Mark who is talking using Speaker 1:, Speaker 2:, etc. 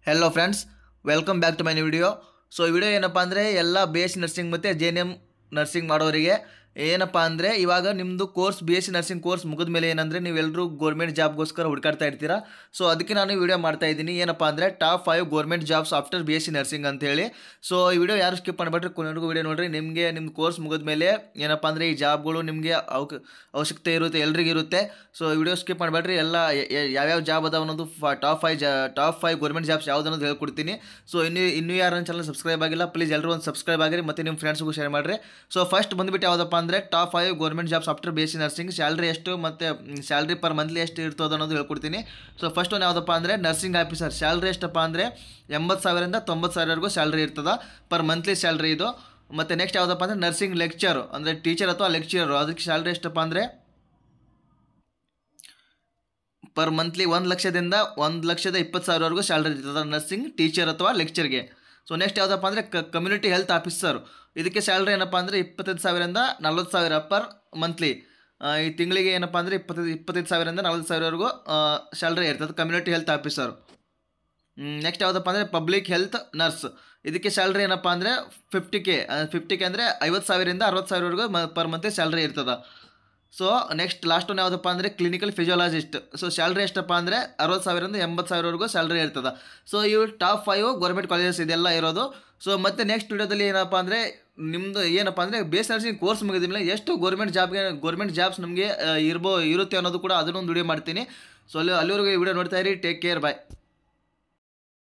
Speaker 1: Hello friends, welcome back to my new video. So ಈ video ಏನಪ್ಪ ಅಂದರೆ ಎಲ್ಲ ಬಿ ಎಸ್ ಸಿ ನರ್ಸಿಂಗ್ ಮತ್ತು JNM ನರ್ಸಿಂಗ್ ಮಾಡೋರಿಗೆ ಏನಪ್ಪ ಅಂದರೆ ಇವಾಗ ನಿಮ್ಮದು course B S C nursing course ಮುಗಿದ ಮೇಲೆ ಏನಂದರೆ ನೀವೆಲ್ಲರೂ ಗೌರ್ಮೆಂಟ್ ಜಾಬ್ಗೋಸ್ಕರ ಹುಡುಕಾಡ್ತಾ ಇರ್ತೀರಾ. ಸೊ ಅದಕ್ಕೆ ನಾನು ವಿಡಿಯೋ ಮಾಡ್ತಾ ಇದ್ದೀನಿ. ಏನಪ್ಪ ಅಂದರೆ top 5 government jobs after B S C nursing ಅಂತೇಳಿ. ಸೊ ಈ ವಿಡಿಯೋ ಯಾರು ಸ್ಕಿಪ್ ಮಾಡಬೇಡ್ರಿ, ಕೊನೆವರೆಗೂ ವಿಡಿಯೋ ನೋಡಿರಿ. ನಿಮಗೆ ನಿಮ್ಮ ಕೋರ್ಸ್ ಮುಗಿದ ಮೇಲೆ ಏನಪ್ಪ ಅಂದರೆ ಈ ಜಾಬ್ಗಳು ನಿಮಗೆ ಅವಶ್ಯಕತೆ ಇರುತ್ತೆ, ಎಲ್ರಿಗೂ ಇರುತ್ತೆ. ಸೊ ಈ ವಿಡಿಯೋ ಸ್ಕಿಪ್ ಮಾಡಬೇಡ್ರಿ. ಎಲ್ಲ ಯಾವ್ಯಾವ ಜಾಬ್ ಅದಾವ ಅನ್ನೋದು ಟಾಪ್ ಫೈವ್ ಗೌರ್ಮೆಂಟ್ ಜಾಬ್ಸ್ ಯಾವ್ದು ಅನ್ನೋದು ಹೇಳ್ಕೊಡ್ತೀನಿ. ಸೊ ಇನ್ನೂ ಯಾರು ನನ್ನ ಚಾನಲ್ ಸಬ್ಸ್ಕ್ರೈಬ್ ಆಗಿಲ್ಲ, ಪ್ಲೀಸ್ ಎಲ್ಲರೂ ಒಂದು ಸಬ್ಸ್ಕ್ರೈಬ್ ಆಗಿರಿ ಮತ್ತು ನಿಮ್ಮ ಫ್ರೆಂಡ್ಸ್ಗೂ ಶೇರ್ ಮಾಡಿರಿ. ಸೊ ಫಸ್ಟ್ ಬಂದುಬಿಟ್ಟು ಯಾವುದಪ್ಪ ಅಂದರೆ top 5 government jobs after B S C nursing. Salary ಎಷ್ಟು ಮತ್ತು ಸ್ಯಾಲ್ರಿ ಪರ್ ಮಂತ್ಲಿ ಎಷ್ಟು ಇರ್ತದೆ ಅನ್ನೋದು ಹೇಳ್ಕೊಡ್ತೀನಿ. ಸೊ ಫಸ್ಟ್ ಒಂದು ಯಾವುದಪ್ಪ ಅಂದರೆ ನರ್ಸಿಂಗ್ ಆಫೀಸರ್. ಸ್ಯಾಲ್ರಿ ಎಷ್ಟಪ್ಪ ಅಂದರೆ 80,000ರಿಂದ 90,000ವರೆಗೂ ಸ್ಯಾಲ್ರಿ ಇರ್ತದೆ, ಪರ್ ಮಂತ್ಲಿ ಸ್ಯಾಲ್ರಿ ಇದು. ಮತ್ತು ನೆಕ್ಸ್ಟ್ ಯಾವುದಪ್ಪ ಅಂದರೆ ನರ್ಸಿಂಗ್ ಲೆಕ್ಚರ್ ಅಂದರೆ ಟೀಚರ್ ಅಥವಾ ಲೆಕ್ಚರರು, ಅದಕ್ಕೆ ಸ್ಯಾಲ್ರಿ ಎಷ್ಟಪ್ಪ ಅಂದರೆ ಪರ್ ಮಂತ್ಲಿ 1,00,000ದಿಂದ 1,20,000ವರೆಗೂ ಸ್ಯಾಲ್ರಿ ಇರ್ತದೆ ನರ್ಸಿಂಗ್ ಟೀಚರ್ ಅಥವಾ ಲೆಕ್ಚರ್ಗೆ. ಸೊ ನೆಕ್ಸ್ಟ್ ಯಾವುದಪ್ಪ ಅಂದರೆ ಕಮ್ಯುನಿಟಿ ಹೆಲ್ತ್ ಆಫೀಸರ್. ಇದಕ್ಕೆ ಸ್ಯಾಲ್ರಿ ಏನಪ್ಪ ಅಂದರೆ 25,000ರಿಂದ 40,000 ಪರ್ ಮಂತ್ಲಿ. ಈ ತಿಂಗಳಿಗೆ ಏನಪ್ಪ ಅಂದರೆ 25,000ರಿಂದ 40,000ವರೆಗೂ ಸ್ಯಾಲ್ರಿ ಇರ್ತದೆ ಕಮ್ಯುನಿಟಿ ಹೆಲ್ತ್ ಆಫೀಸರ್. ನೆಕ್ಸ್ಟ್ ಯಾವುದಪ್ಪ ಅಂದರೆ ಪಬ್ಲಿಕ್ ಹೆಲ್ತ್ ನರ್ಸ್. ಇದಕ್ಕೆ ಸ್ಯಾಲ್ರಿ ಏನಪ್ಪ ಅಂದರೆ 50K ಅಂದರೆ 50,000ರಿಂದ 60,000ವರೆಗೂ ಪರ್ ಮಂತ್ಲಿ ಸ್ಯಾಲ್ರಿ ಇರ್ತದೆ. ಸೊ ನೆಕ್ಸ್ಟ್ ಲಾಸ್ಟ್ ಒನ್ ಯಾವುದಪ್ಪ ಅಂದರೆ ಕ್ಲಿನಿಕಲ್ ಫಿಸಿಯೋಲಾಜಿಸ್ಟ್. ಸೊ ಸ್ಯಾಲ್ರಿ ಎಷ್ಟಪ್ಪ ಅಂದರೆ 60,000ರಿಂದ 80,000ವರೆಗೂ ಸ್ಯಾಲ್ರಿ ಇರ್ತದೆ. ಸೊ ಇವು ಟಾಪ್ 5 ಗೌರ್ಮೆಂಟ್ ಕಾಲೇಜಸ್ ಇದೆಲ್ಲ ಇರೋದು. ಸೊ ಮತ್ತು ನೆಕ್ಸ್ಟ್ ವಿಡಿಯೋದಲ್ಲಿ ಏನಪ್ಪ ಅಂದರೆ ನಿಮ್ಮದು ಏನಪ್ಪ ಅಂದರೆ ಬೇಸ್ ನರ್ಸಿಂಗ್ ಕೋರ್ಸ್ ಮುಗಿದ ಮೇಲೆ ಎಷ್ಟು ಗೌರ್ಮೆಂಟ್ ಜಾಬ್ಸ್ ನಮಗೆ ಇರುತ್ತೆ ಅನ್ನೋದು ಕೂಡ ಅದನ್ನೊಂದು ವಿಡಿಯೋ ಮಾಡ್ತೀನಿ. ಸೊ ಅಲ್ಲಿವರೆಗೂ ಈ ವಿಡಿಯೋ ನೋಡ್ತಾ ಇರಿ. ಟೇಕ್ ಕೇರ್, ಬಾಯ್.